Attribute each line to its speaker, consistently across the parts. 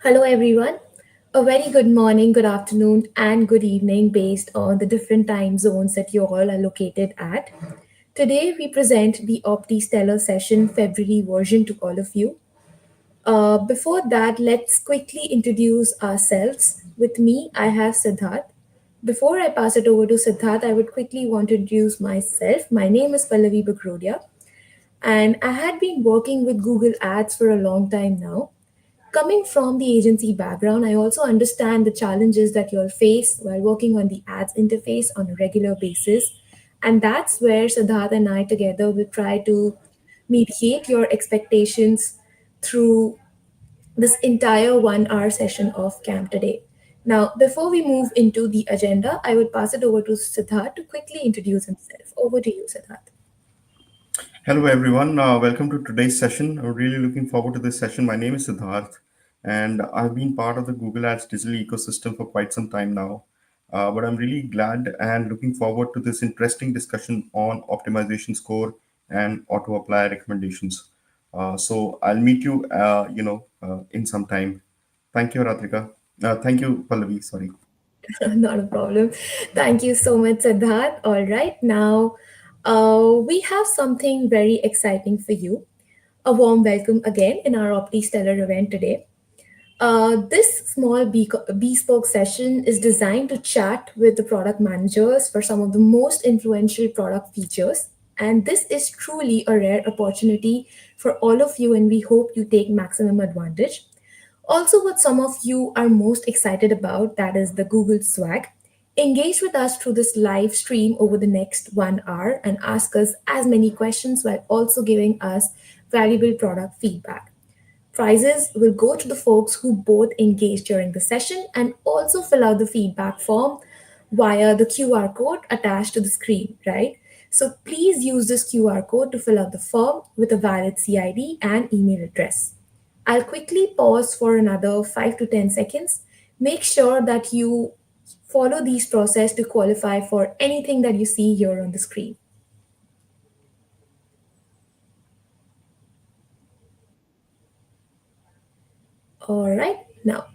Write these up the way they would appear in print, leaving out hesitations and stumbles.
Speaker 1: Hello, everyone. A very good morning, good afternoon, and good evening based on the different time zones that you all are located at. Today, we present the OptiStellar session February version to all of you. Before that, let's quickly introduce ourselves. With me, I have Siddharth. Before I pass it over to Siddharth, I would quickly want to introduce myself. My name is Pallavi Bagrodia, and I had been working with Google Ads for a long time now. Coming from the agency background, I also understand the challenges that you'll face while working on the ads interface on a regular basis. And that's where Siddharth and I together will try to mediate your expectations through this entire 1 hour session of camp today. Now, before we move into the agenda, I would pass it over to Siddharth to quickly introduce himself. Over to you, Siddharth.
Speaker 2: Hello, everyone. Welcome to today's session. I'm really looking forward to this session. My name is Siddharth, and I've been part of the Google Ads digital ecosystem for quite some time now. But I'm really glad and looking forward to this interesting discussion on optimization score and auto apply recommendations. So I'll meet you, in some time. Thank you, Ratrika. Thank you, Pallavi. Sorry.
Speaker 1: Not a problem. Thank you so much, Siddharth. All right, now we have something very exciting for you. A warm welcome again in our OptiStellar event today. This small bespoke session is designed to chat with the product managers for some of the most influential product features. And this is truly a rare opportunity for all of you, and we hope you take maximum advantage. Also, what some of you are most excited about, that is the Google Swag. Engage with us through this live stream over the next 1 hour and ask us as many questions while also giving us valuable product feedback. Prizes will go to the folks who both engage during the session and also fill out the feedback form via the QR code attached to the screen, right? So please use this QR code to fill out the form with a valid CID and email address. I'll quickly pause for another 5 to 10 seconds. Make sure that you follow these process to qualify for anything that you see here on the screen. All right, now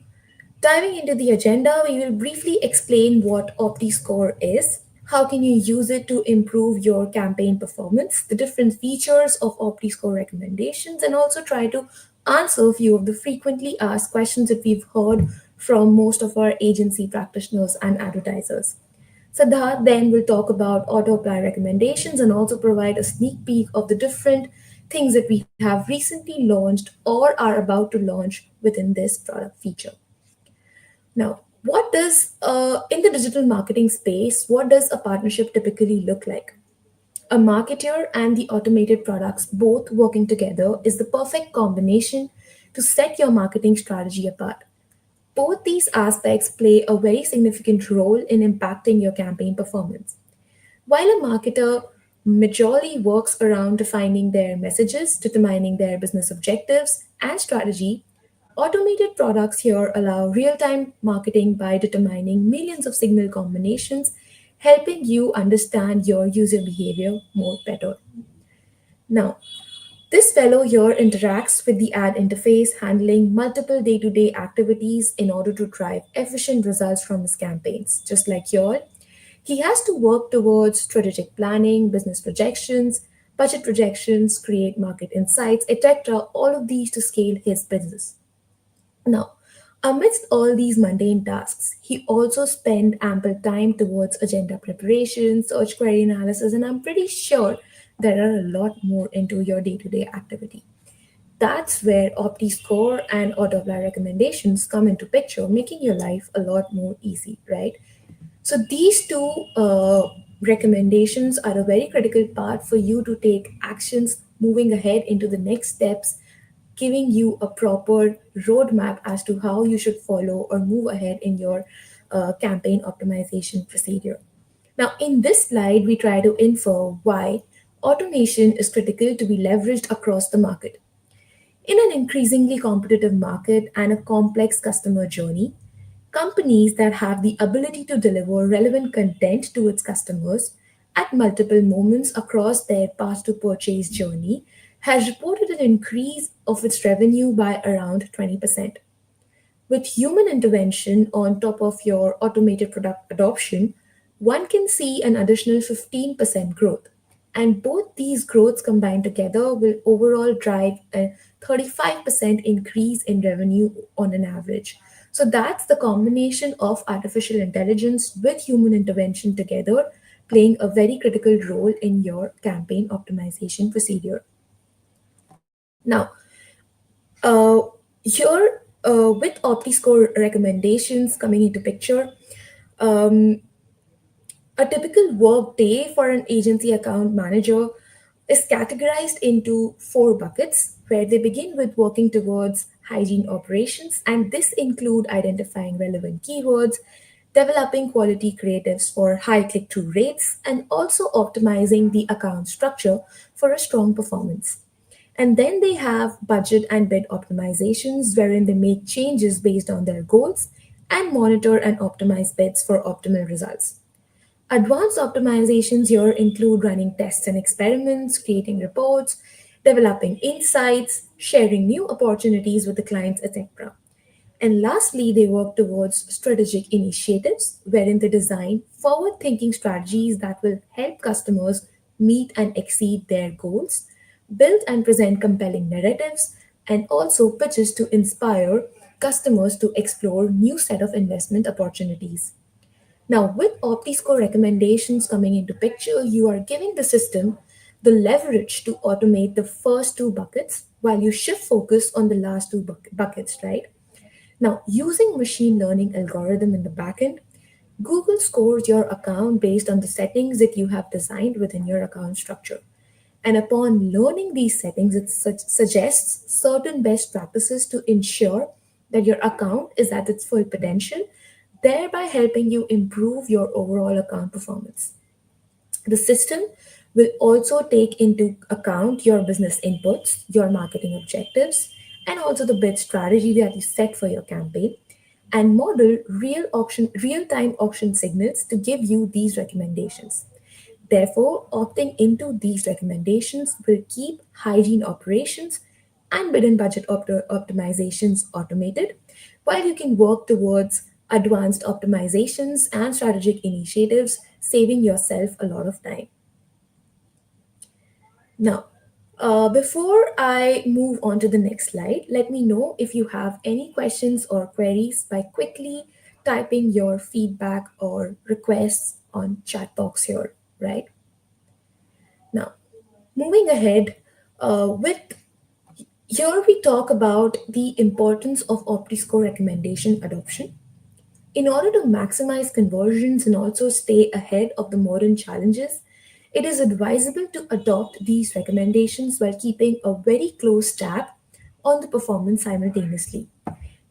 Speaker 1: diving into the agenda, we will briefly explain what OptiScore is, how can you use it to improve your campaign performance, the different features of OptiScore recommendations, and also try to answer a few of the frequently asked questions that we've heard from most of our agency practitioners and advertisers. Siddharth then will talk about auto apply recommendations and also provide a sneak peek of the different things that we have recently launched or are about to launch within this product feature. Now, what does in the digital marketing space, what does a partnership typically look like? A marketer and the automated products both working together is the perfect combination to set your marketing strategy apart. Both these aspects play a very significant role in impacting your campaign performance. While a marketer majorly works around defining their messages, determining their business objectives and strategy, automated products here allow real time marketing by determining millions of signal combinations, helping you understand your user behavior more better. Now, this fellow here interacts with the ad interface, handling multiple day to day activities in order to drive efficient results from his campaigns. Just like y'all, he has to work towards strategic planning, business projections, budget projections, create market insights, etc. All of these to scale his business. Now, amidst all these mundane tasks, he also spent ample time towards agenda preparation, search query analysis, and I'm pretty sure there are a lot more into your day to day activity. That's where OptiScore and autopilot recommendations come into picture, making your life a lot more easy, right? So these two recommendations are a very critical part for you to take actions moving ahead into the next steps, giving you a proper roadmap as to how you should follow or move ahead in your campaign optimization procedure. Now, in this slide, we try to infer why automation is critical to be leveraged across the market. In an increasingly competitive market and a complex customer journey, companies that have the ability to deliver relevant content to its customers at multiple moments across their path to purchase journey has reported an increase of its revenue by around 20%. With human intervention on top of your automated product adoption, one can see an additional 15% growth. And both these growths combined together will overall drive a 35% increase in revenue on an average. So that's the combination of artificial intelligence with human intervention together playing a very critical role in your campaign optimization procedure. Now, uh, here with OptiScore recommendations coming into picture, um, a typical work day for an agency account manager is categorized into four buckets where they begin with working towards hygiene operations, and this include identifying relevant keywords, developing quality creatives for high click-through rates, and also optimizing the account structure for a strong performance. And then they have budget and bid optimizations, wherein they make changes based on their goals and monitor and optimize bids for optimal results. Advanced optimizations here include running tests and experiments, creating reports, developing insights, sharing new opportunities with the clients, etc. And lastly, they work towards strategic initiatives wherein they design forward thinking strategies that will help customers meet and exceed their goals, build and present compelling narratives, and also pitches to inspire customers to explore new set of investment opportunities. Now, with OptiScore recommendations coming into picture, you are giving the system the leverage to automate the first two buckets while you shift focus on the last two buckets, right? Now, using machine learning algorithm in the backend, Google scores your account based on the settings that you have designed within your account structure. And upon learning these settings, it suggests certain best practices to ensure that your account is at its full potential, thereby helping you improve your overall account performance. The system will also take into account your business inputs, your marketing objectives, and also the bid strategy that you set for your campaign and model real-time auction signals to give you these recommendations. Therefore, opting into these recommendations will keep hygiene operations and bid and budget optimizations automated, while you can work towards advanced optimizations and strategic initiatives, saving yourself a lot of time. Now, before I move on to the next slide, let me know if you have any questions or queries by quickly typing your feedback or requests on chat box here, right? Now, moving ahead, with here we talk about the importance of OptiScore recommendation adoption. In order to maximize conversions and also stay ahead of the modern challenges, it is advisable to adopt these recommendations while keeping a very close tab on the performance simultaneously.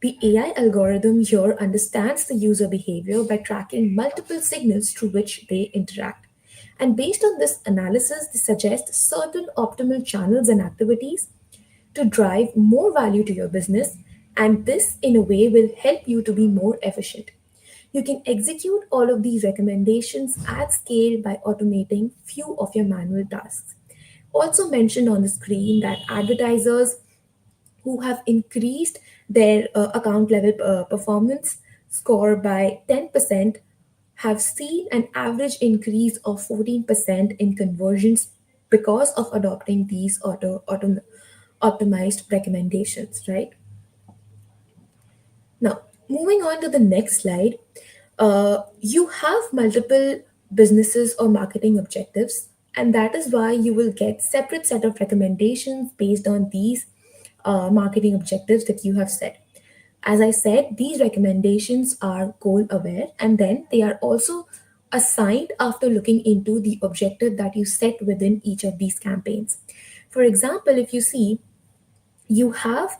Speaker 1: The AI algorithm here understands the user behavior by tracking multiple signals through which they interact. And based on this analysis, they suggest certain optimal channels and activities to drive more value to your business, and this, in a way, will help you to be more efficient. You can execute all of these recommendations at scale by automating few of your manual tasks. Also mentioned on the screen that advertisers who have increased their account level performance score by 10% have seen an average increase of 14% in conversions because of adopting these optimized recommendations, right? Now, moving on to the next slide, you have multiple businesses or marketing objectives, and that is why you will get separate set of recommendations based on these marketing objectives that you have set. As I said, these recommendations are goal aware, and then they are also assigned after looking into the objective that you set within each of these campaigns. For example, if you see you have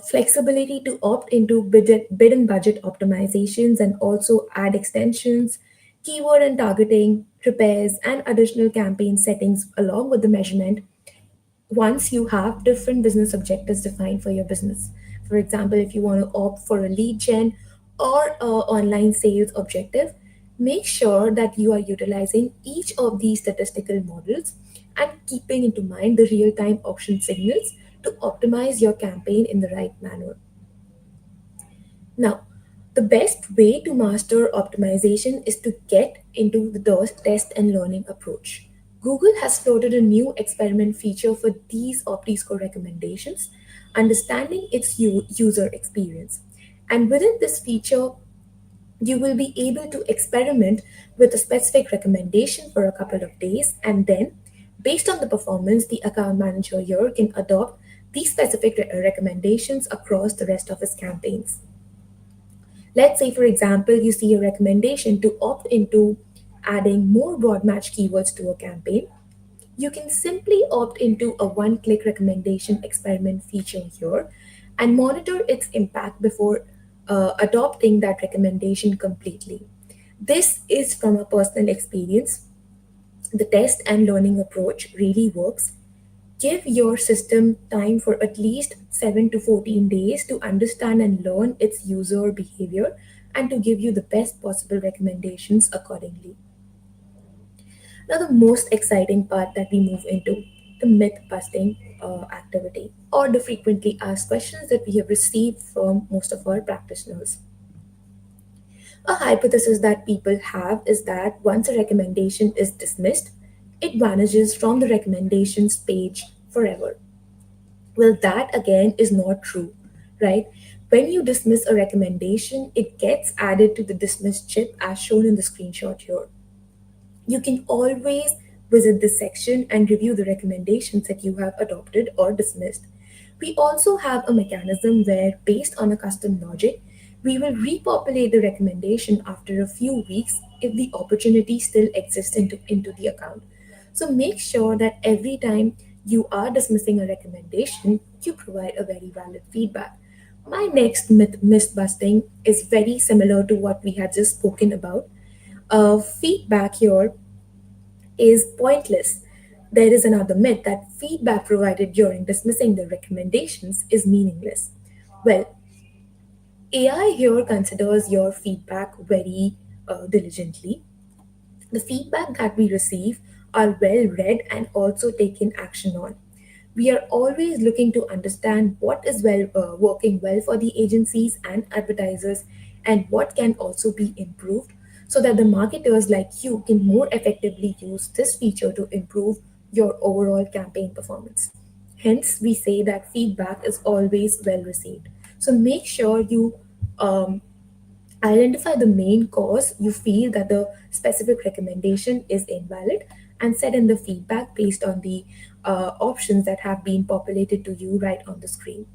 Speaker 1: flexibility to opt into bid and budget optimizations and also add extensions, keyword and targeting, repairs, and additional campaign settings along with the measurement once you have different business objectives defined for your business. For example, if you want to opt for a lead gen or a online sales objective, make sure that you are utilizing each of these statistical models and keeping into mind the real-time auction signals to optimize your campaign in the right manner. Now, the best way to master optimization is to get into the test and learning approach. Google has floated a new experiment feature for these OptiScore recommendations, understanding its user experience. And within this feature, you will be able to experiment with a specific recommendation for a couple of days, and then, based on the performance, the account manager here can adopt these specific recommendations across the rest of his campaigns. Let's say, for example, you see a recommendation to opt into adding more broad match keywords to a campaign. You can simply opt into a one click recommendation experiment feature here and monitor its impact before adopting that recommendation completely. This is from a personal experience. The test and learning approach really works. Give your system time for at least 7 to 14 days to understand and learn its user behavior and to give you the best possible recommendations accordingly. Now, the most exciting part that we move into, the myth busting activity, or the frequently asked questions that we have received from most of our practitioners. A hypothesis that people have is that once a recommendation is dismissed, it vanishes from the recommendations page forever. Well, that again is not true, right? When you dismiss a recommendation, it gets added to the dismiss chip as shown in the screenshot here. You can always visit this section and review the recommendations that you have adopted or dismissed. We also have a mechanism where, based on a custom logic, we will repopulate the recommendation after a few weeks if the opportunity still exists into the account. So make sure that every time you are dismissing a recommendation, you provide a very valid feedback. My next myth busting is very similar to what we had just spoken about. Feedback here is pointless. There is another myth that feedback provided during dismissing the recommendations is meaningless. Well, AI here considers your feedback very diligently. The feedback that we receive are well read and also taken action on. We are always looking to understand what is working well for the agencies and advertisers and what can also be improved so that the marketers like you can more effectively use this feature to improve your overall campaign performance. Hence, we say that feedback is always well received. So make sure you um, identify the main cause you feel that the specific recommendation is invalid and set in the feedback based on the options that have been populated to you right on the screen.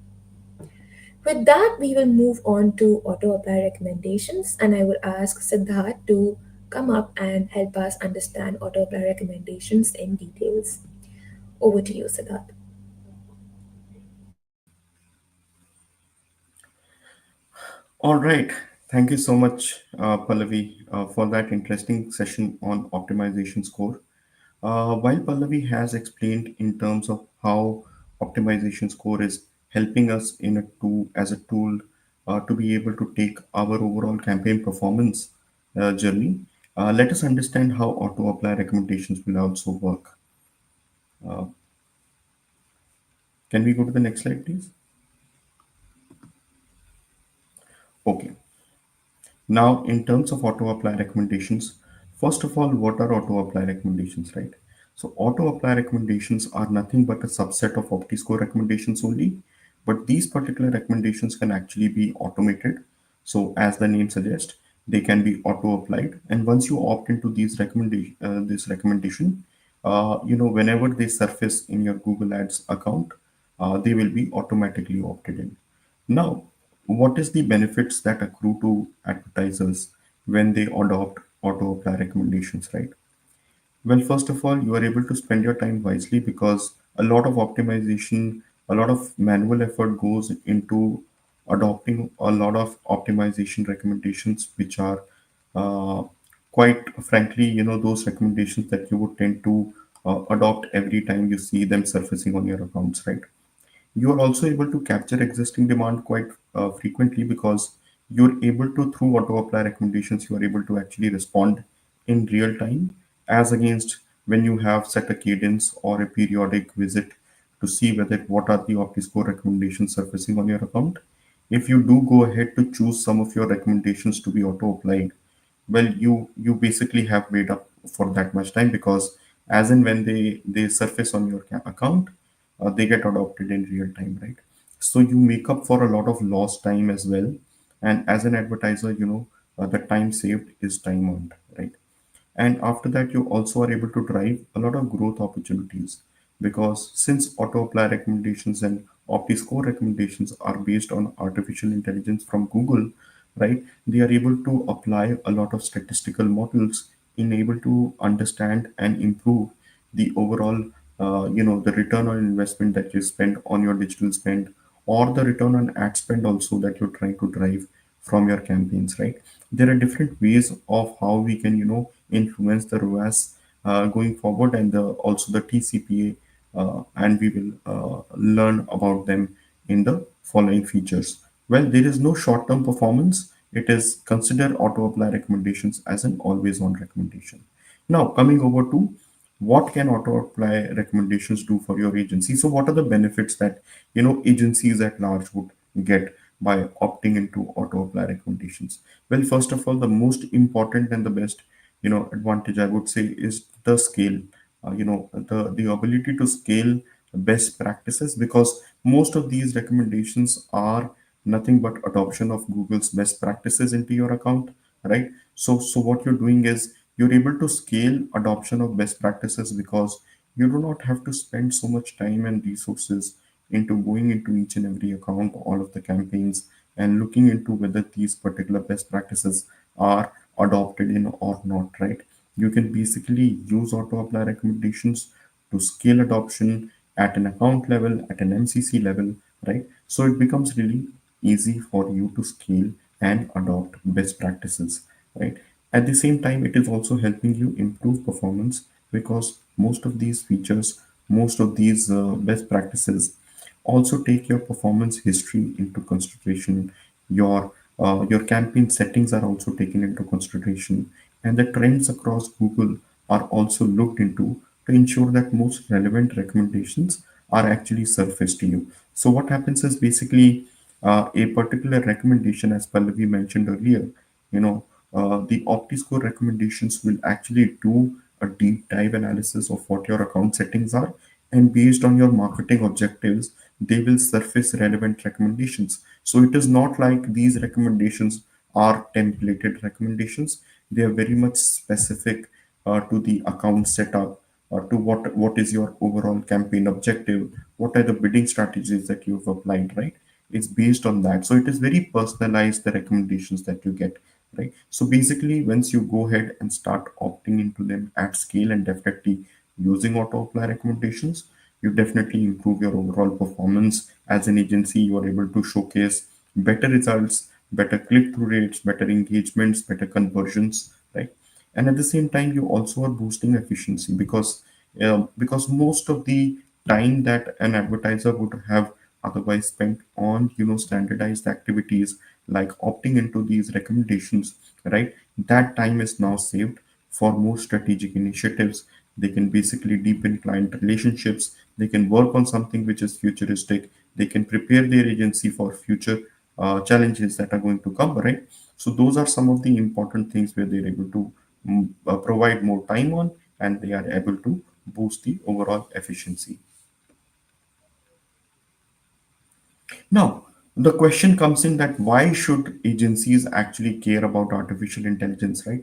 Speaker 1: With that, we will move on to auto apply recommendations, and I will ask Siddharth to come up and help us understand auto apply recommendations in details. Over to you, Siddharth.
Speaker 2: All right. Thank you so much, Pallavi, for that interesting session on optimization score. While Pallavi has explained in terms of how optimization score is helping us in a tool as a tool to be able to take our overall campaign performance journey, let us understand how auto apply recommendations will also work. Uh, can we go to the next slide, please? Okay. Now, in terms of auto apply recommendations, first of all, what are auto apply recommendations, right? So, auto apply recommendations are nothing but a subset of OptiScore recommendations only, but these particular recommendations can actually be automated. So, as the name suggests, they can be auto applied, and once you opt into this recommendation, whenever they surface in your Google Ads account, they will be automatically opted in. Now, what is the benefits that accrue to advertisers when they adopt auto apply recommendations, right? Well, first of all, you are able to spend your time wisely because a lot of optimization, a lot of manual effort goes into adopting a lot of optimization recommendations, which are uh, quite frankly, those recommendations that you would tend to adopt every time you see them surfacing on your accounts, right? You are also able to capture existing demand quite frequently because you're able to, through auto apply recommendations, you are able to actually respond in real time as against when you have set a cadence or a periodic visit to see whether what are the OptiScore recommendations surfacing on your account. if you do go ahead to choose some of your recommendations to be auto applied, well, you basically have made up for that much time, because as and when they surface on your account, they get adopted in real time, right? So you make up for a lot of lost time as well. And as an advertiser, the time saved is time earned, right? And after that, you also are able to drive a lot of growth opportunities, because since auto apply recommendations and OptiScore recommendations are based on artificial intelligence from Google, right? They are able to apply a lot of statistical models in able to understand and improve the overall, the return on investment that you spend on your digital spend, or the return on ad spend also that you're trying to drive from your campaigns, right? There are different ways of how we can, influence the ROAS going forward, and also the TCPA, and we will learn about them in the following features. Well, there is no short-term performance. It is consider auto apply recommendations as an always-on recommendation. Now, coming over to what can auto apply recommendations do for your agency? So what are the benefits that agencies at large would get by opting into auto apply recommendations? Well, first of all, the most important and the best advantage, I would say, is the scale. The ability to scale best practices, because most of these recommendations are nothing but adoption of Google's best practices into your account, right? So what you're doing is you're able to scale adoption of best practices, because you do not have to spend so much time and resources into going into each and every account, all of the campaigns, and looking into whether these particular best practices are adopted in or not, right? You can basically use auto apply recommendations to scale adoption at an account level, at an MCC level, right? So it becomes really easy for you to scale and adopt best practices, right? At the same time, it is also helping you improve performance, because most of these features, most of these best practices also take your performance history into consideration. Your campaign settings are also taken into consideration, and the trends across Google are also looked into to ensure that most relevant recommendations are actually surfaced to you. So what happens is basically a particular recommendation, as Pallavi mentioned earlier, the OptiScore recommendations will actually do a deep dive analysis of what your account settings are, and based on your marketing objectives, they will surface relevant recommendations. So it is not like these recommendations are templated recommendations. They are very much specific to the account setup, or to what is your overall campaign objective, what are the bidding strategies that you've applied, right? It's based on that. So it is very personalized, the recommendations that you get, right? So basically, once you go ahead and start opting into them at scale and definitely using auto apply recommendations, you definitely improve your overall performance as an agency. You are able to showcase better results, better click through rates, better engagements, better conversions, right? And at the same time, you also are boosting efficiency, because most of the time that an advertiser would have otherwise spent on standardized activities like opting into these recommendations, right? That time is now saved for more strategic initiatives. They can basically deepen client relationships. They can work on something which is futuristic. They can prepare their agency for future challenges that are going to come, right? So those are some of the important things where they're able to provide more time on, and they are able to boost the overall efficiency. Now, the question comes in that why should agencies actually care about artificial intelligence, right?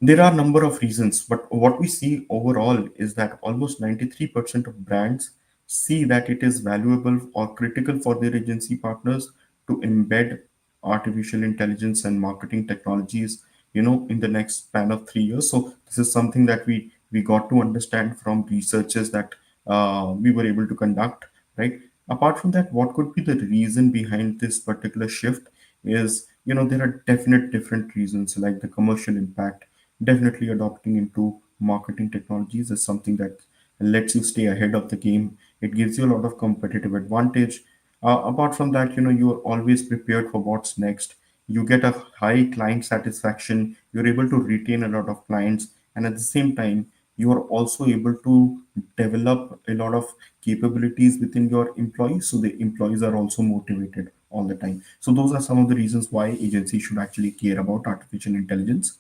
Speaker 2: There are a number of reasons, but what we see overall is that almost 93% of brands see that it is valuable or critical for their agency partners to embed artificial intelligence and marketing technologies, in the next span of 3 years. So this is something that we got to understand from researches that we were able to conduct, right? Apart from that, what could be the reason behind this particular shift is, there are definite different reasons, like the commercial impact. Definitely adopting into marketing technologies is something that lets you stay ahead of the game. It gives you a lot of competitive advantage. Apart from that, you're always prepared for what's next. You get a high client satisfaction. You're able to retain a lot of clients, and at the same time, you are also able to develop a lot of capabilities within your employees. So the employees are also motivated all the time. So those are some of the reasons why agencies should actually care about artificial intelligence.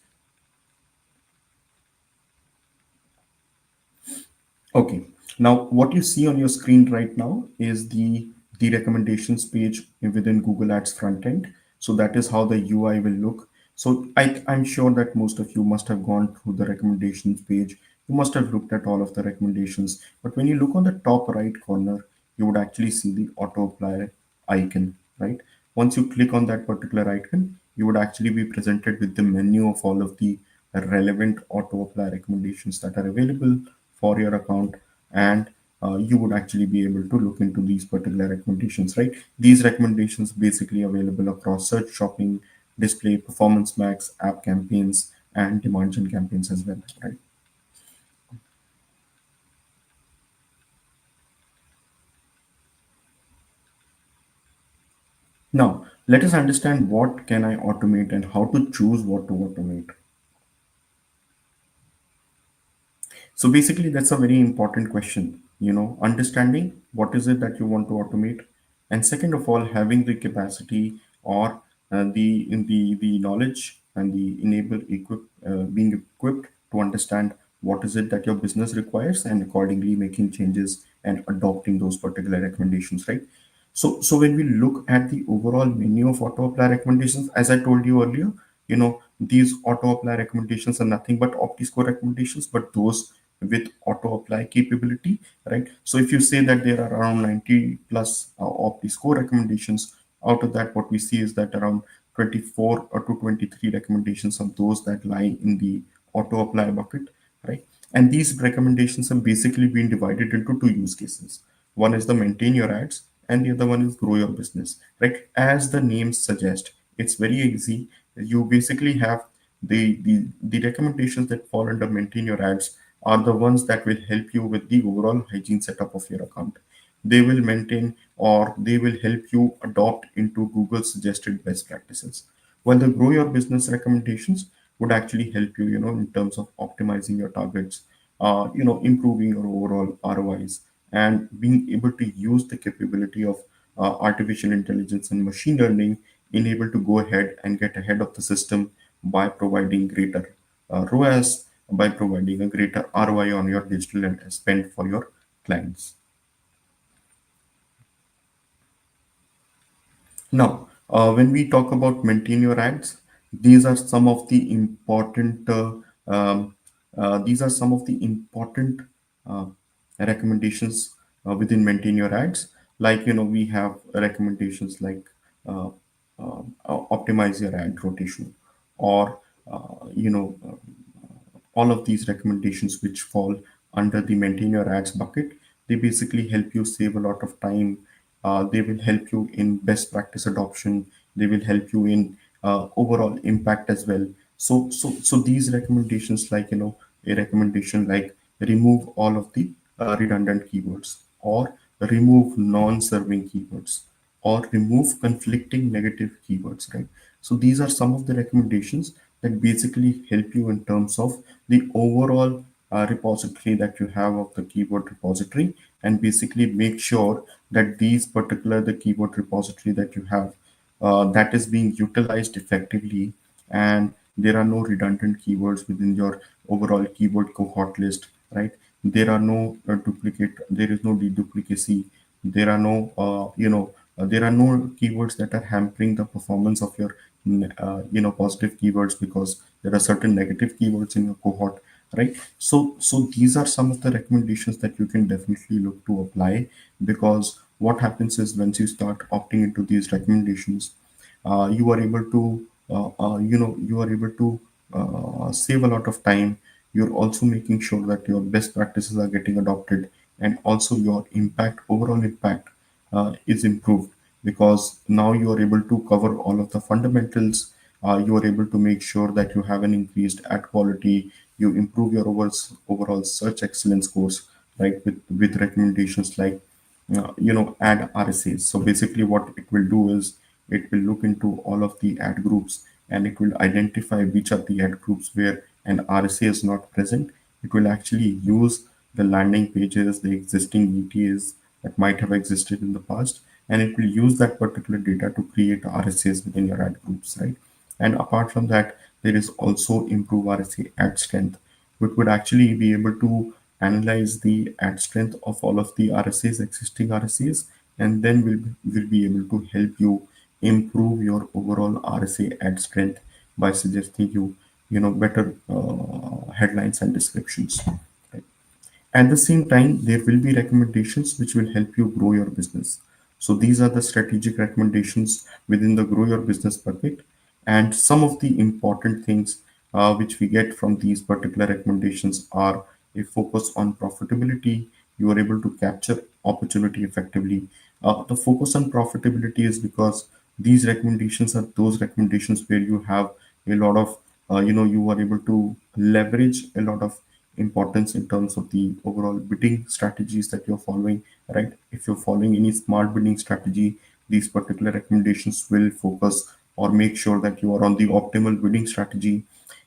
Speaker 2: Okay. Now, what you see on your screen right now is the recommendations page within Google Ads front end. So that is how the UI will look. So I'm sure that most of you must have gone through the recommendations page. You must have looked at all of the recommendations. But when you look on the top right corner, you would actually see the auto apply icon, right? Once you click on that particular icon, you would actually be presented with the menu of all of the relevant auto apply recommendations that are available for your account, and you would actually be able to look into these particular recommendations, right? These recommendations basically available across search, shopping, display, performance max, app campaigns, and demand gen campaigns as well, right? Now let us understand what can I automate and how to choose what to automate. So basically, that's a very important question. Understanding what is it that you want to automate, and second of all, having the capacity or the knowledge and the being equipped to understand what is it that your business requires, and accordingly making changes and adopting those particular recommendations, right? So when we look at the overall menu of auto apply recommendations, as I told you earlier, these auto apply recommendations are nothing but OptiScore recommendations, but those with auto apply capability, right? So if you say that there are around 90 plus OptiScore recommendations, out of that, what we see is that around 24 or to 23 recommendations of those that lie in the auto apply bucket, right? And these recommendations have basically been divided into two use cases. One is the maintain your ads, and the other one is grow your business, right? As the name suggests, it's very easy. You basically have the recommendations that fall under maintain your ads are the ones that will help you with the overall hygiene setup of your account. They will maintain or they will help you adopt into Google suggested best practices. While the grow your business recommendations would actually help you, in terms of optimizing your targets, improving your overall ROIs, and being able to use the capability of artificial intelligence and machine learning in able to go ahead and get ahead of the system by providing greater ROAS, by providing a greater ROI on your digital and spend for your clients. Now, when we talk about maintain your ads, these are some of the important um, these are some of the important uh, recommendations within maintain your ads. Like we have recommendations like uh, optimize your ad rotation, or all of these recommendations which fall under the maintain your ads bucket. They basically help you save a lot of time. They will help you in best practice adoption. They will help you in overall impact as well. So these recommendations, like a recommendation like remove all of the redundant keywords, or remove non-serving keywords, or remove conflicting negative keywords, right? So these are some of the recommendations that basically help you in terms of the overall repository that you have of the keyword repository, and basically make sure that these particular the keyword repository that you have, that is being utilized effectively, and there are no redundant keywords within your overall keyword cohort list, right? There is no deduplicacy. There are no there are no keywords that are hampering the performance of your positive keywords, because there are certain negative keywords in your cohort, right? So these are some of the recommendations that you can definitely look to apply, because what happens is once you start opting into these recommendations, you are able to save a lot of time. You're also making sure that your best practices are getting adopted, and also your overall impact is improved, because now you are able to cover all of the fundamentals. You are able to make sure that you have an increased ad quality. You improve your overall search excellence scores, right? With recommendations like add RSAs. So basically what it will do is it will look into all of the ad groups, and it will identify which are the ad groups where an RSA is not present. It will actually use the landing pages, the existing ETAs that might have existed in the past, and it will use that particular data to create RSAs within your ad groups, right? And apart from that, there is also improve RSA ad strength, which would actually be able to analyze the ad strength of all of the RSAs, existing RSAs, and then will be able to help you improve your overall RSA ad strength by suggesting better headlines and descriptions. Right? At the same time, there will be recommendations which will help you grow your business. So these are the strategic recommendations within the grow your business bucket. And some of the important things which we get from these particular recommendations are a focus on profitability. You are able to capture opportunity effectively. The focus on profitability is because these recommendations are those recommendations where you have a lot of, you are able to leverage a lot of importance in terms of the overall bidding strategies that you're following, right? If you're following any smart bidding strategy, these particular recommendations will focus or make sure that you are on the optimal bidding strategy.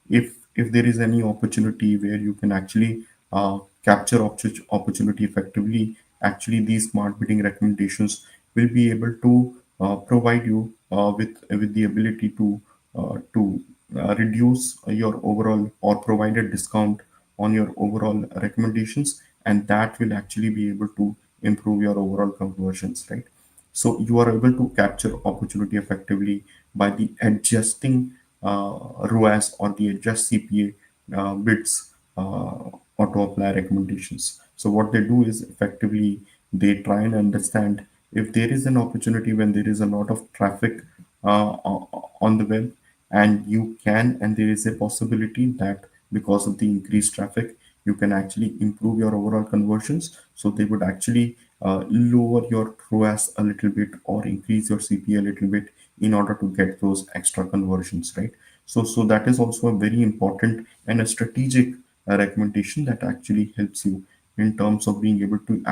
Speaker 2: If there is any opportunity where you can actually capture opportunity effectively, actually these smart bidding recommendations will be able to provide you with the ability to reduce your overall or provide a discount on your overall recommendations, and that will actually be able to improve your overall conversions, right? So you are able to capture opportunity effectively by the adjusting ROAS or the adjust CPA bids auto apply recommendations. So what they do is effectively they try and understand if there is an opportunity when there is a lot of traffic on the web, and there is a possibility that because of the increased traffic you can actually improve your overall conversions. So they would actually lower your ROAS a little bit or increase your CPA a little bit in order to get those extra conversions, right? So that is also a very important and a strategic recommendation that actually helps you in terms of being able to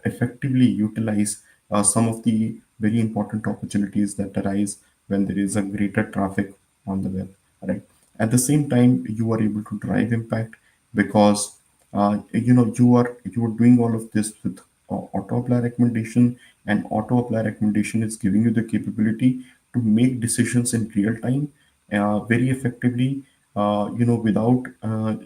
Speaker 2: effectively utilize some of the very important opportunities that arise when there is a greater traffic on the web, right? At the same time, you are able to drive impact because you are doing all of this with auto apply recommendation, and auto apply recommendation is giving you the capability to make decisions in real time very effectively, without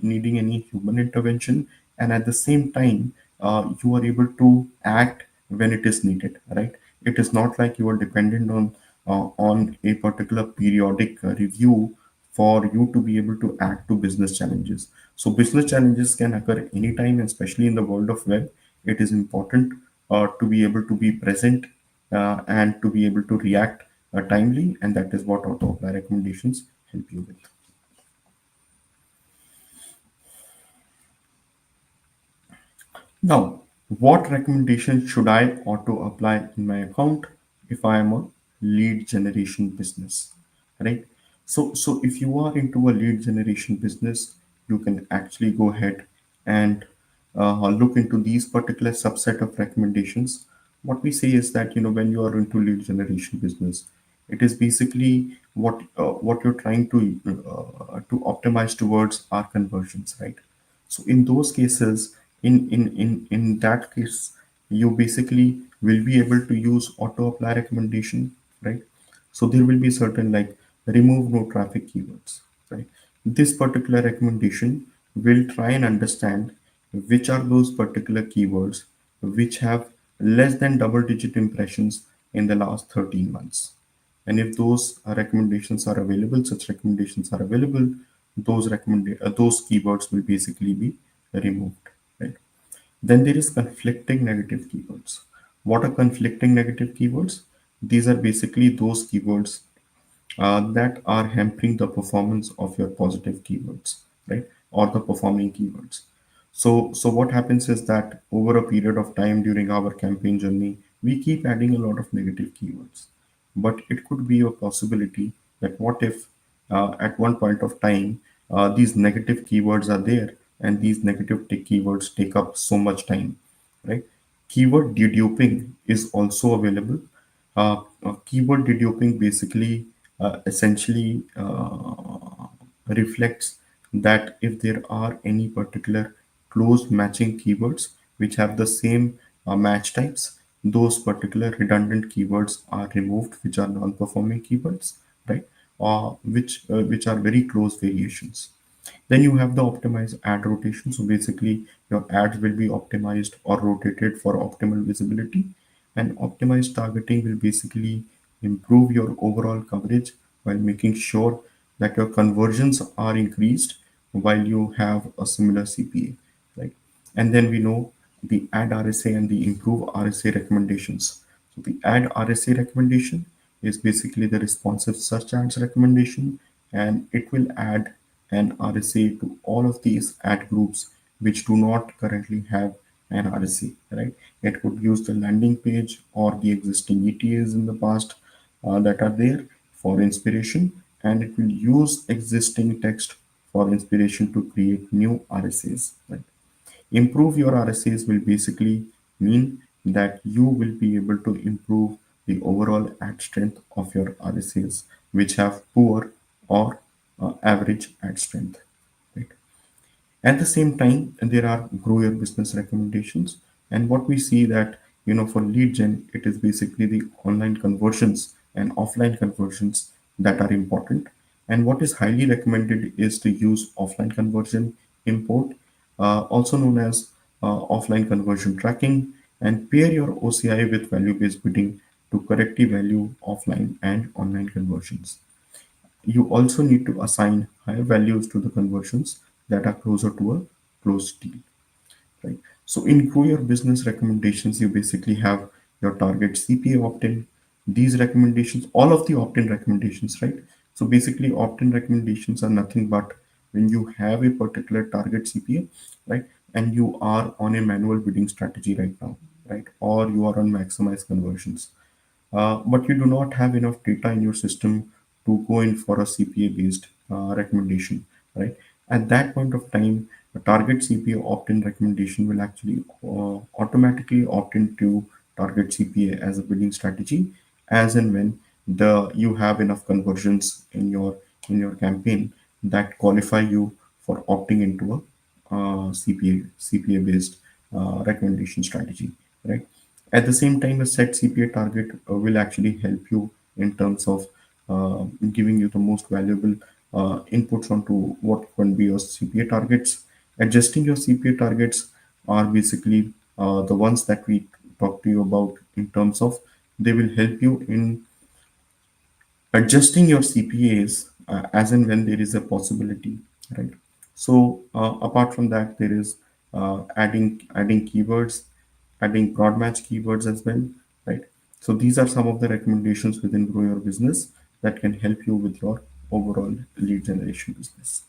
Speaker 2: needing any human intervention. And at the same time, you are able to act when it is needed, right? It is not like you are dependent on a particular periodic review for you to be able to act to business challenges. So business challenges can occur anytime, and especially in the world of web, it is important to be able to be present and to be able to react timely, and that is what auto apply recommendations help you with. Now, what recommendation should I auto apply in my account if I am a lead generation business, right? So if you are into a lead generation business, you can actually go ahead and look into these particular subset of recommendations. What we say is that when you are into lead generation business, it is basically what you're trying to optimize towards are conversions, right? So in those cases, in that case, you basically will be able to use auto apply recommendation, right? So there will be certain like remove no traffic keywords, right? This particular recommendation will try and understand which are those particular keywords which have less than double digit impressions in the last 13 months. And if those recommendations are available, such recommendations are available, those keywords will basically be removed, right? Then there is conflicting negative keywords. What are conflicting negative keywords? These are basically those keywords that are hampering the performance of your positive keywords, right? Or the performing keywords. So what happens is that over a period of time during our campaign journey, we keep adding a lot of negative keywords. But it could be a possibility that what if at one point of time these negative keywords are there, and these negative keywords take up so much time, right? Keyword deduping is also available. Keyword deduping basically essentially reflects that if there are any particular close matching keywords which have the same match types, those particular redundant keywords are removed, which are non-performing keywords, right? Or which are very close variations. Then you have the optimized ad rotation. So basically, your ads will be optimized or rotated for optimal visibility. And optimized targeting will basically improve your overall coverage while making sure that your conversions are increased while you have a similar CPA, right? And then we know the add RSA and the improve RSA recommendations. So the add RSA recommendation is basically the responsive search ads recommendation, and it will add an RSA to all of these ad groups which do not currently have an RSA, right? It could use the landing page or the existing ETAs in the past that are there for inspiration, and it will use existing text for inspiration to create new RSAs, right? Improve your RSAs will basically mean that you will be able to improve the overall ad strength of your RSAs, which have poor or average ad strength. Right? At the same time, there are grow your business recommendations, and what we see that for lead gen, it is basically the online conversions and offline conversions that are important. And what is highly recommended is to use offline conversion import, also known as offline conversion tracking, and pair your OCI with value-based bidding to correctly value offline and online conversions. You also need to assign higher values to the conversions that are closer to a closed deal, right? So in grow your business recommendations, you basically have your target CPA opt-in, these recommendations, all of the opt-in recommendations, right? So basically opt-in recommendations are nothing but when you have a particular target CPA, right? And you are on a manual bidding strategy right now, right? Or you are on maximize conversions, but you do not have enough data in your system to go in for a CPA based recommendation, right? At that point of time, a target CPA opt in recommendation will actually automatically opt into target CPA as a bidding strategy, as and when the you have enough conversions in your campaign that qualify you for opting into a CPA based recommendation strategy, right? At the same time, a set CPA target will actually help you in terms of giving you the most valuable inputs onto what can be your CPA targets. Adjusting your CPA targets are basically the ones that we talk to you about in terms of they will help you in adjusting your CPAs as and when there is a possibility, right? So apart from that, there is adding keywords, adding broad match keywords as well, right? So these are some of the recommendations within Grow Your Business that can help you with your overall lead generation business.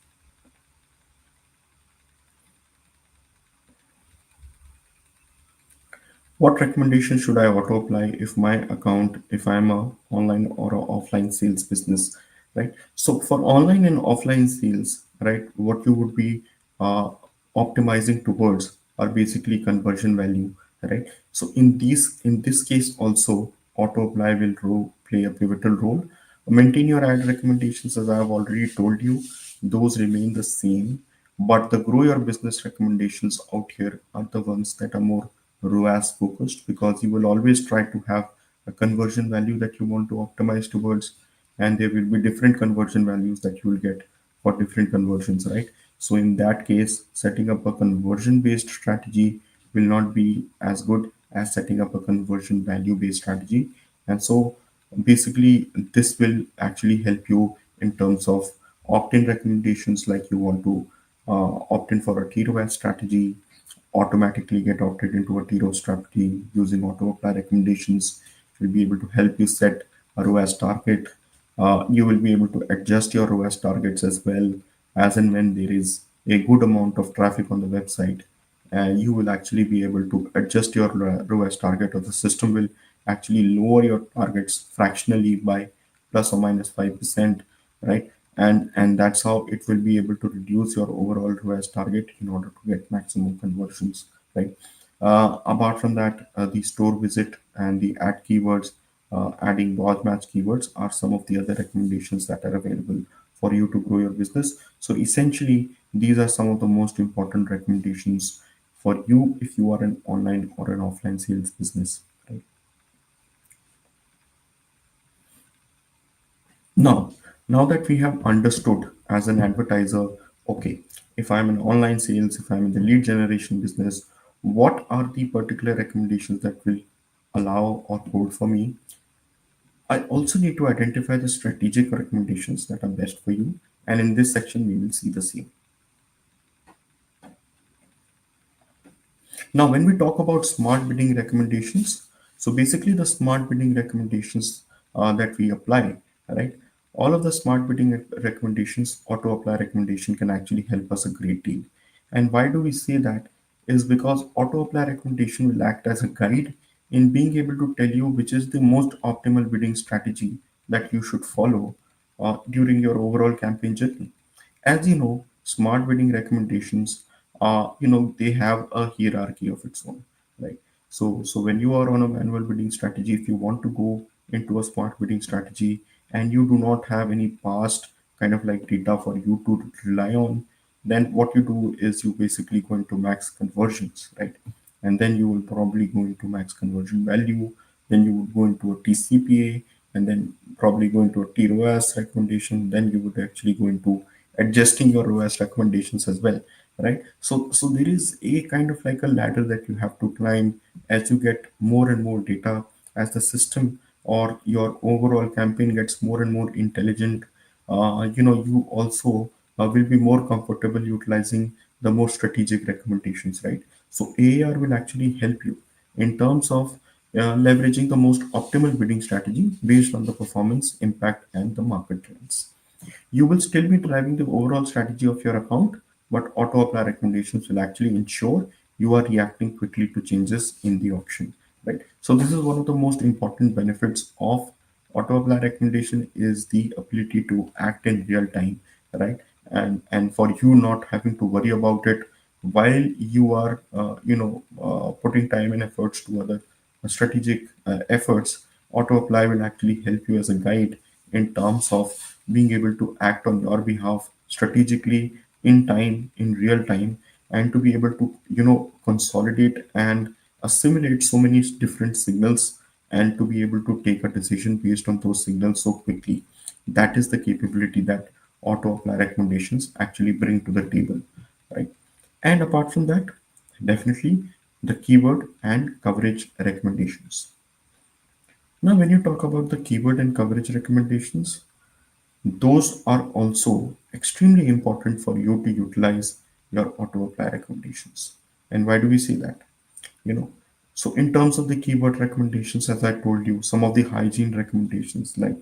Speaker 2: What recommendation should I auto apply if my account, if I'm a online or a offline sales business, right? So for online and offline sales, right, what you would be uh, optimizing towards are basically conversion value, right? So in this case also, auto apply will play a pivotal role. Maintain your ad recommendations, as I have already told you, those remain the same, but the grow your business recommendations out here are the ones that are more ROAS focused, because you will always try to have a conversion value that you want to optimize towards, and there will be different conversion values that you will get for different conversions, right? So in that case, setting up a conversion based strategy will not be as good as setting up a conversion value based strategy. And so basically this will actually help you in terms of opt-in recommendations, like you want to opt in for a TROAS strategy, automatically get opted into a TRO strategy using auto apply recommendations. It will be able to help you set a ROAS target. You will be able to adjust your ROAS targets as well, as and when there is a good amount of traffic on the website. You will actually be able to adjust your ROAS target, or the system will actually lower your targets fractionally by plus or minus 5%, right? And that's how it will be able to reduce your overall ROAS target in order to get maximum conversions, right? Apart from that, the store visit and the ad keywords, adding broad match keywords are some of the other recommendations that are available for you to grow your business. So essentially, these are some of the most important recommendations for you if you are an online or an offline sales business. Right? Now, now that we have understood as an advertiser, okay, if I'm in online sales, if I'm in the lead generation business, what are the particular recommendations that will allow or hold for me? I also need to identify the strategic recommendations that are best for you. And in this section, we will see the same. Now, when we talk about smart bidding recommendations, so basically the smart bidding recommendations that we apply, right? All of the smart bidding recommendations, auto apply recommendation can actually help us a great deal. And why do we say that? Is because auto apply recommendation will act as a guide in being able to tell you which is the most optimal bidding strategy that you should follow during your overall campaign journey. As you know, smart bidding recommendations, they have a hierarchy of its own, right? So when you are on a manual bidding strategy, if you want to go into a smart bidding strategy and you do not have any past kind of like data for you to rely on, then what you do is you basically go into max conversions, right? And then you will probably go into max conversion value, then you would go into a TCPA, and then probably go into a TROAS recommendation, then you would actually go into adjusting your ROAS recommendations as well, right? So there is a kind of like a ladder that you have to climb as you get more and more data, as the system or your overall campaign gets more and more intelligent. You also will be more comfortable utilizing the more strategic recommendations, right? So AR will actually help you in terms of leveraging the most optimal bidding strategy based on the performance, impact, and the market trends. You will still be driving the overall strategy of your account, but auto apply recommendations will actually ensure you are reacting quickly to changes in the auction. Right. So this is one of the most important benefits of auto apply recommendation is the ability to act in real time, right? And for you not having to worry about it while you are putting time and efforts to other strategic efforts. Auto apply will actually help you as a guide in terms of being able to act on your behalf strategically in time, in real time, and to be able to consolidate and assimilate so many different signals and to be able to take a decision based on those signals so quickly. That is the capability that auto apply recommendations actually bring to the table, right? And apart from that, definitely the keyword and coverage recommendations. Now, when you talk about the keyword and coverage recommendations, those are also extremely important for you to utilize your auto apply recommendations. And why do we say that? You know, so in terms of the keyword recommendations, as I told you, some of the hygiene recommendations like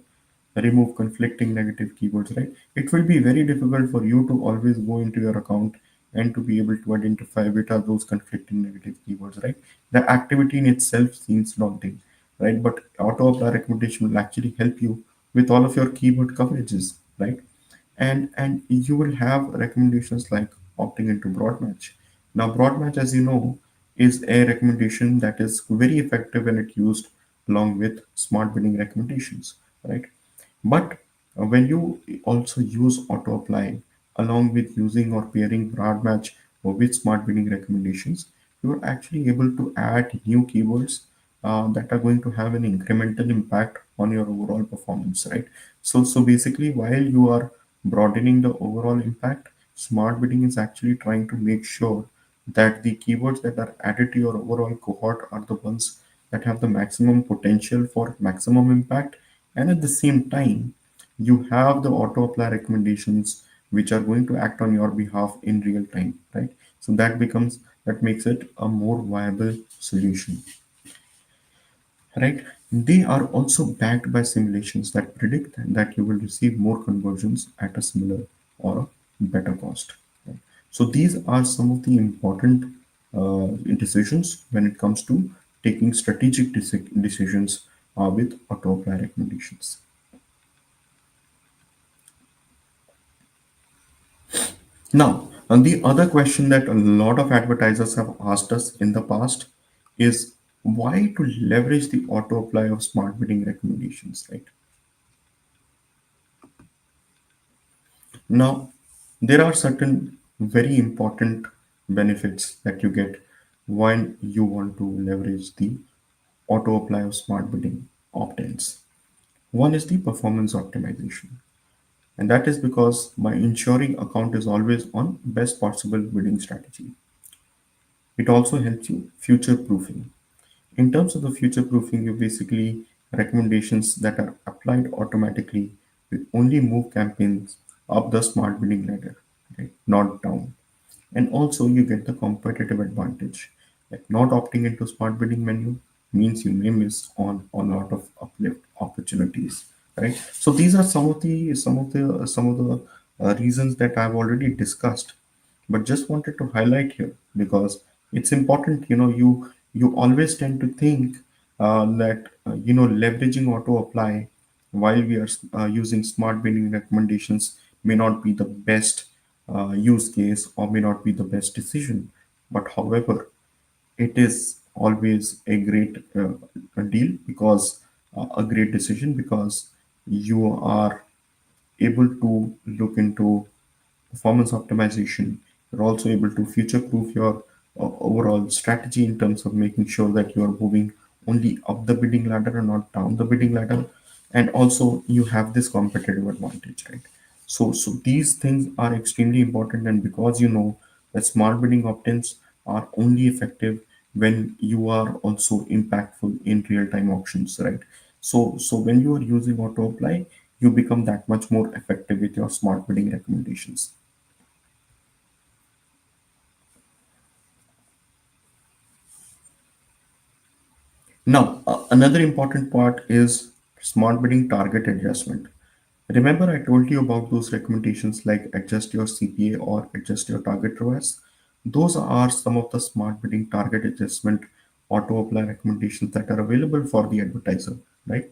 Speaker 2: remove conflicting negative keywords, right? It will be very difficult for you to always go into your account and to be able to identify which are those conflicting negative keywords, right? The activity in itself seems daunting, right? But auto apply recommendation will actually help you with all of your keyword coverages, right? And you will have recommendations like opting into broad match. Now broad match, as you know, is a recommendation that is very effective when it used along with smart bidding recommendations, right? But when you also use auto apply along with using or pairing broad match or with smart bidding recommendations, you are actually able to add new keywords that are going to have an incremental impact on your overall performance, right? So basically, while you are broadening the overall impact, smart bidding is actually trying to make sure that the keywords that are added to your overall cohort are the ones that have the maximum potential for maximum impact, and at the same time you have the auto apply recommendations which are going to act on your behalf in real time, right? So that makes it a more viable solution, right? They are also backed by simulations that predict that you will receive more conversions at a similar or a better cost, right? So these are some of the important decisions when it comes to taking strategic decisions with auto apply recommendations. Now, and the other question that a lot of advertisers have asked us in the past is why to leverage the auto apply of smart bidding recommendations, right? Now, there are certain very important benefits that you get when you want to leverage the auto apply of smart bidding opt-ins. One is the performance optimization, and that is because by ensuring account is always on best possible bidding strategy. It also helps you future proofing. In terms of the future proofing, you basically recommendations that are applied automatically will only move campaigns up the smart bidding ladder, right? Not down. And also you get the competitive advantage. Like not opting into smart bidding menu means you may miss on a lot of uplift opportunities, right? So these are some of the reasons that I've already discussed, but just wanted to highlight here because it's important. You always tend to think that leveraging auto apply while we are using smart bidding recommendations may not be the best use case or may not be the best decision. But however, it is always a great deal because a great decision because you are able to look into performance optimization. You're also able to future proof your overall strategy in terms of making sure that you are moving only up the bidding ladder and not down the bidding ladder. And also you have this competitive advantage, right? So these things are extremely important, and because you know that smart bidding opt-ins are only effective when you are also impactful in real-time auctions, right? So when you are using auto apply, you become that much more effective with your smart bidding recommendations. Now, another important part is smart bidding target adjustment. Remember, I told you about those recommendations like adjust your CPA or adjust your target ROAS. Those are some of the smart bidding target adjustment auto apply recommendations that are available for the advertiser, right?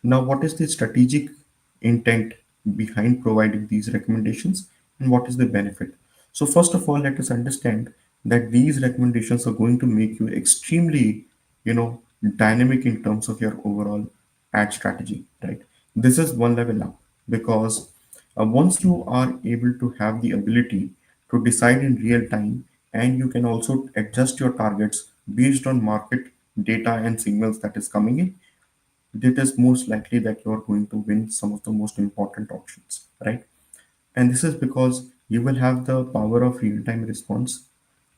Speaker 2: Now, what is the strategic intent behind providing these recommendations and what is the benefit? So, first of all, let us understand that these recommendations are going to make you extremely, dynamic in terms of your overall ad strategy, right? This is one level up because once you are able to have the ability to decide in real time and you can also adjust your targets based on market data and signals that is coming in, it is most likely that you are going to win some of the most important auctions, right? And this is because you will have the power of real time response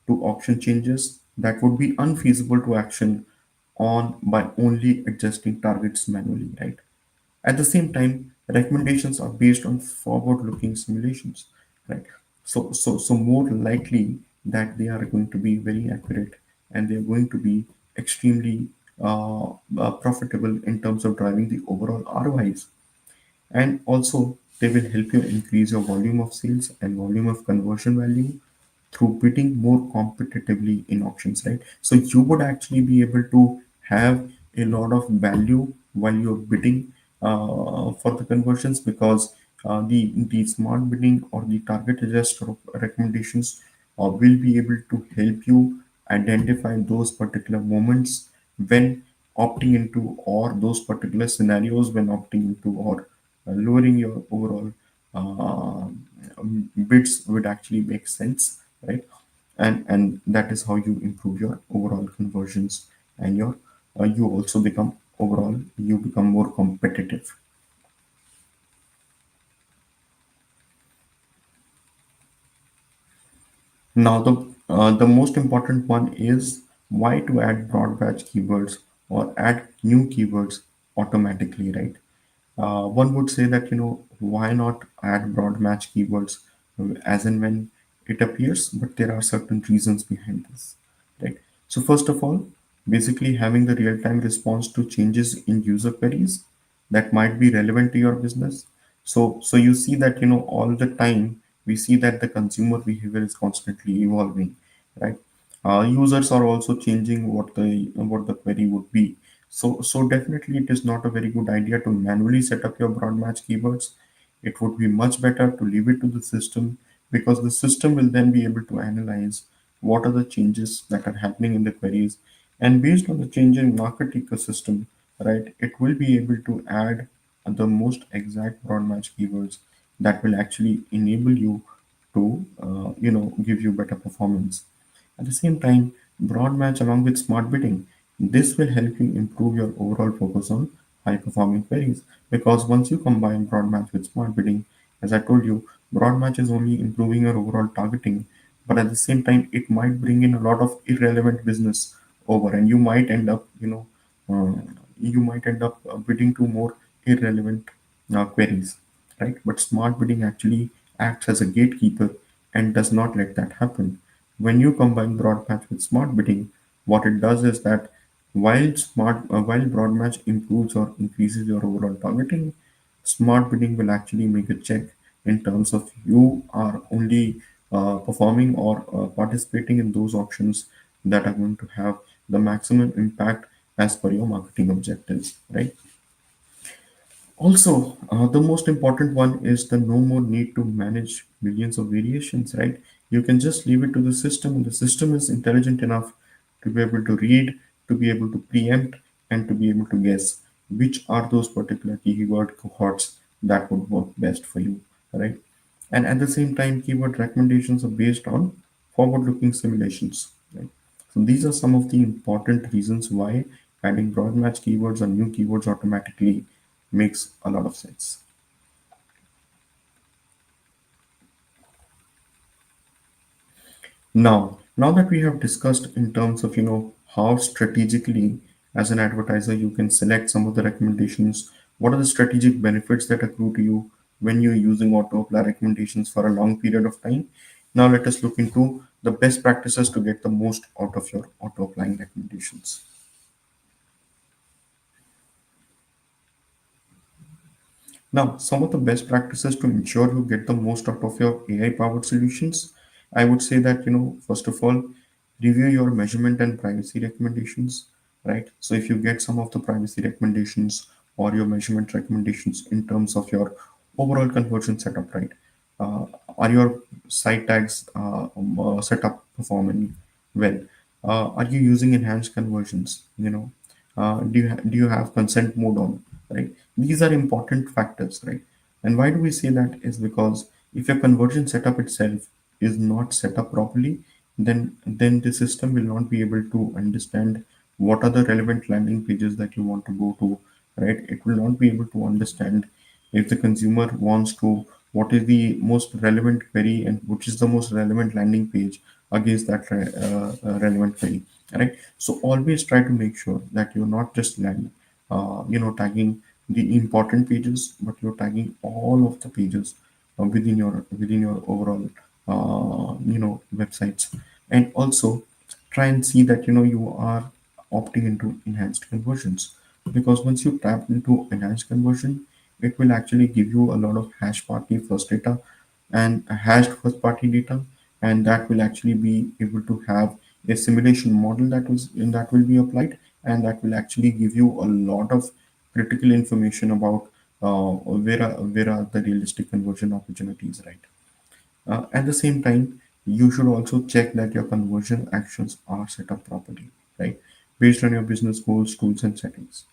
Speaker 2: to auction changes that would be unfeasible to action on by only adjusting targets manually, right? At the same time, recommendations are based on forward-looking simulations, right? So more likely that they are going to be very accurate and they are going to be extremely profitable in terms of driving the overall ROIs. And also, they will help you increase your volume of sales and volume of conversion value through bidding more competitively in auctions, right? So you would actually be able to have a lot of value while you're bidding for the conversions because the smart bidding or the target adjust recommendations will be able to help you identify those particular moments when opting into or those particular scenarios when opting into or lowering your overall uh, bids would actually make sense, right? And that is how you improve your overall conversions and your you also become overall you become more competitive. Now the most important one is why to add broad batch keywords or add new keywords automatically, right? One would say that why not add broad match keywords as and when it appears, but there are certain reasons behind this, right? So first of all, basically having the real-time response to changes in user queries that might be relevant to your business. So you see that all the time we see that the consumer behavior is constantly evolving, right? Users are also changing what the query would be. So definitely it is not a very good idea to manually set up your broad match keywords. It would be much better to leave it to the system because the system will then be able to analyze what are the changes that are happening in the queries, and based on the change in market ecosystem, right, it will be able to add the most exact broad match keywords that will actually enable you to give you better performance. At the same time, broad match along with smart bidding, this will help you improve your overall focus on high performing queries. Because once you combine broad match with smart bidding, as I told you, broad match is only improving your overall targeting, but at the same time, it might bring in a lot of irrelevant business over, and you might end up, bidding to more irrelevant queries, right? But smart bidding actually acts as a gatekeeper and does not let that happen. When you combine broad match with smart bidding, what it does is that while broad match improves or increases your overall targeting, smart bidding will actually make a check in terms of you are only performing or participating in those auctions that are going to have the maximum impact as per your marketing objectives, right? Also, the most important one is the no more need to manage millions of variations, right? You can just leave it to the system, and the system is intelligent enough to be able to read, to be able to preempt, and to be able to guess which are those particular keyword cohorts that would work best for you, right? And at the same time, keyword recommendations are based on forward-looking simulations, right? So these are some of the important reasons why adding broad match keywords or new keywords automatically makes a lot of sense. Now that we have discussed in terms of how strategically as an advertiser you can select some of the recommendations, what are the strategic benefits that accrue to you when you're using auto apply recommendations for a long period of time. Now let us look into the best practices to get the most out of your auto applying recommendations. Now, some of the best practices to ensure you get the most out of your AI powered solutions, I would say that, first of all, review your measurement and privacy recommendations, right? So, if you get some of the privacy recommendations or your measurement recommendations in terms of your overall conversion setup, right? Uh, are your site tags set up performing well? Are you using enhanced conversions? Do you have consent mode on? Right? These are important factors, right? And why do we say that is because if your conversion setup itself is not set up properly, then the system will not be able to understand what are the relevant landing pages that you want to go to, right? It will not be able to understand if the consumer wants to what is the most relevant query and which is the most relevant landing page against that relevant query, right? So always try to make sure that you're not just tagging the important pages, but you're tagging all of the pages within your overall websites. And also try and see that you are opting into enhanced conversions, because once you tap into enhanced conversion, it will actually give you a lot of hash party first data and a hashed first party data, and that will actually be able to have a simulation model that will be applied, and that will actually give you a lot of critical information about where are the realistic conversion opportunities, right? At the same time, you should also check that your conversion actions are set up properly, right? Based on your business goals, tools, and settings.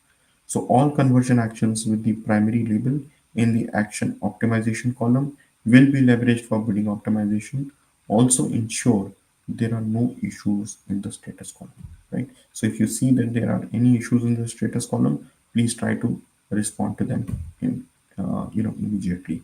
Speaker 2: So all conversion actions with the primary label in the action optimization column will be leveraged for bidding optimization. Also ensure there are no issues in the status column, right? So if you see that there are any issues in the status column, please try to respond to them immediately.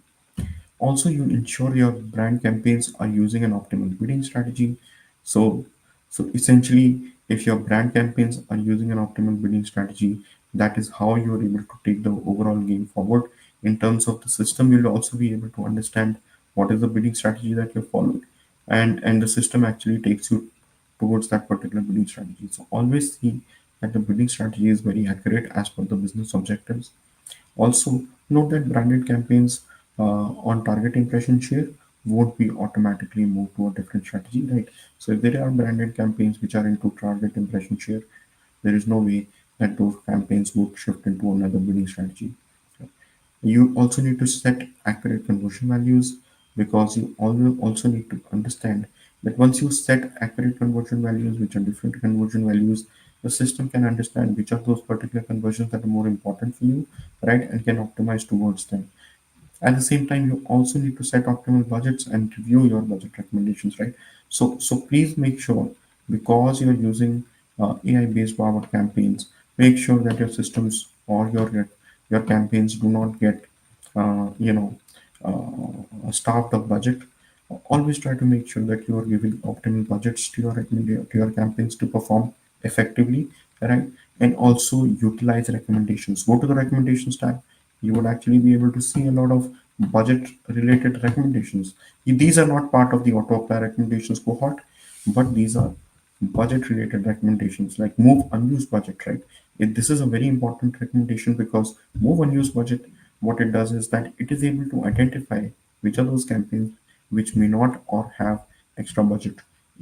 Speaker 2: Also, you ensure your brand campaigns are using an optimal bidding strategy. So, so essentially, if your brand campaigns are using an optimal bidding strategy, that is how you are able to take the overall game forward. In terms of the system, you'll also be able to understand what is the bidding strategy that you followed, and the system actually takes you towards that particular bidding strategy. So always see that the bidding strategy is very accurate as per the business objectives. Also, note that branded campaigns on target impression share won't be automatically moved to a different strategy, right? So, if there are branded campaigns which are into target impression share, there is no way that those campaigns would shift into another bidding strategy. You also need to set accurate conversion values, because you also need to understand that once you set accurate conversion values, which are different conversion values, the system can understand which are those particular conversions that are more important for you, right, and can optimize towards them. At the same time, you also need to set optimal budgets and review your budget recommendations, right? So please make sure, because you're using AI based powered campaigns, make sure that your systems or your your campaigns do not get uh, you know starved of budget. Always try to make sure that you are giving optimal budgets to to your campaigns to perform effectively, right? And also utilize recommendations. Go to the recommendations tab. You would actually be able to see a lot of budget related recommendations. These are not part of the auto apply recommendations cohort, but these are budget related recommendations like move unused budget, right? This is a very important recommendation because move unused budget, what it does is that it is able to identify which are those campaigns which may not or have extra budget.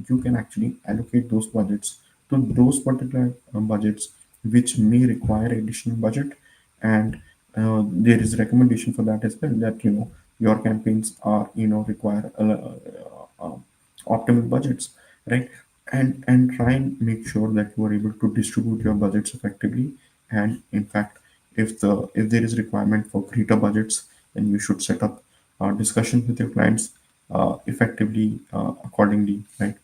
Speaker 2: You can actually allocate those budgets to those particular budgets which may require additional budget. And there is recommendation for that as well, that your campaigns are require optimal budgets, right? And try and make sure that you are able to distribute your budgets effectively. And in fact, if there is requirement for greater budgets, then you should set up discussions with your clients effectively accordingly, right?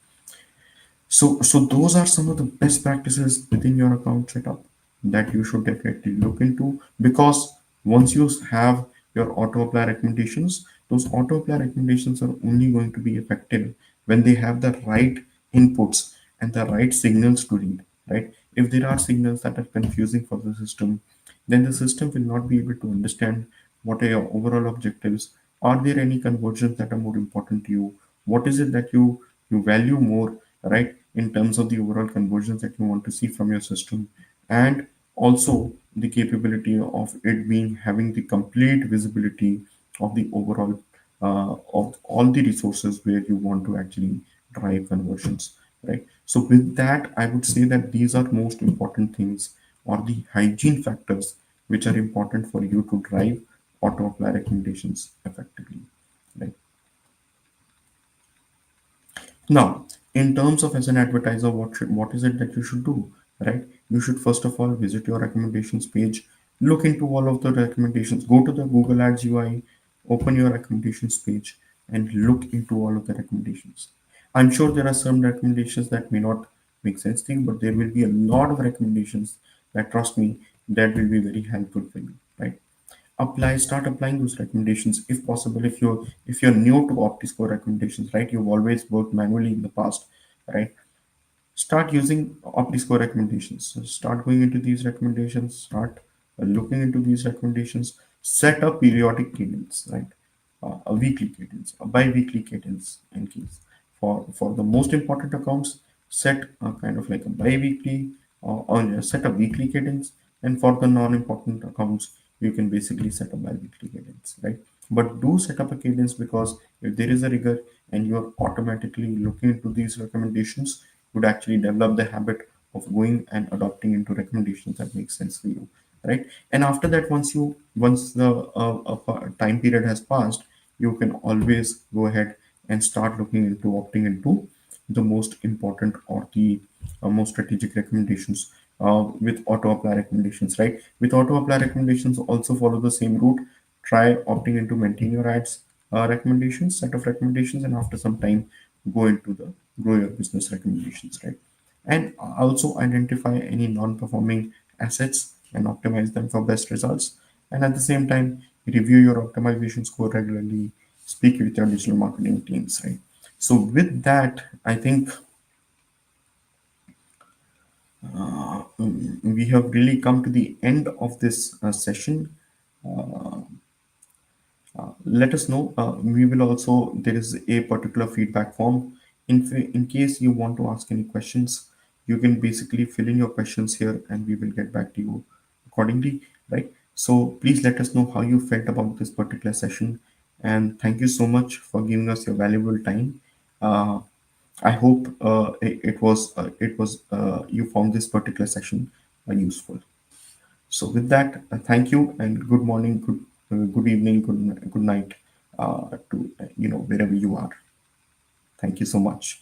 Speaker 2: So those are some of the best practices within your account setup that you should definitely look into, because once you have your auto apply recommendations, those auto apply recommendations are only going to be effective when they have the right inputs and the right signals to read, right? If there are signals that are confusing for the system, then the system will not be able to understand what are your overall objectives. Are there any conversions that are more important to you? What is it that you value more, right, in terms of the overall conversions that you want to see from your system? And also the capability of it being having the complete visibility of the overall of all the resources where you want to actually drive conversions, right? So with that, I would say that these are most important things, or the hygiene factors, which are important for you to drive auto apply recommendations effectively, right? Now, in terms of as an advertiser, what is it that you should do, right? You should first of all visit your recommendations page, look into all of the recommendations, go to the Google Ads UI, open your recommendations page, and look into all of the recommendations. I'm sure there are some recommendations that may not make sense to you, but there will be a lot of recommendations that, trust me, that will be very helpful for you, right? Start applying those recommendations if possible. If you're new to OptiScore recommendations, right, you've always worked manually in the past, right? Start using OptiScore recommendations. So start going into these recommendations, start looking into these recommendations, set a periodic cadence, right? A weekly cadence, a bi-weekly cadence in case. For the most important accounts, set a kind of like a bi-weekly, or set a weekly cadence. And for the non-important accounts, you can basically set a bi-weekly cadence, right? But do set up a cadence, because if there is a rigor and you're automatically looking into these recommendations, would actually develop the habit of going and adopting into recommendations that make sense for you, right? And after that, once the time period has passed, you can always go ahead and start looking into opting into the most important, or the most strategic recommendations with auto apply recommendations, right? With auto apply recommendations, also follow the same route. Try opting into maintain your ads recommendations, set of recommendations, and after some time, go into the grow your business recommendations, right? And also identify any non-performing assets and optimize them for best results. And at the same time, review your optimization score regularly, speak with your digital marketing teams, right? So with that, I think we have really come to the end of this session. Let us know. We will also, there is a particular feedback form. In case you want to ask any questions, you can basically fill in your questions here and we will get back to you accordingly, right? So please let us know how you felt about this particular session. And thank you so much for giving us your valuable time. Uh, I hope it was you found this particular session useful. So with that, thank you and good morning, good evening, good night to wherever you are. Thank you so much.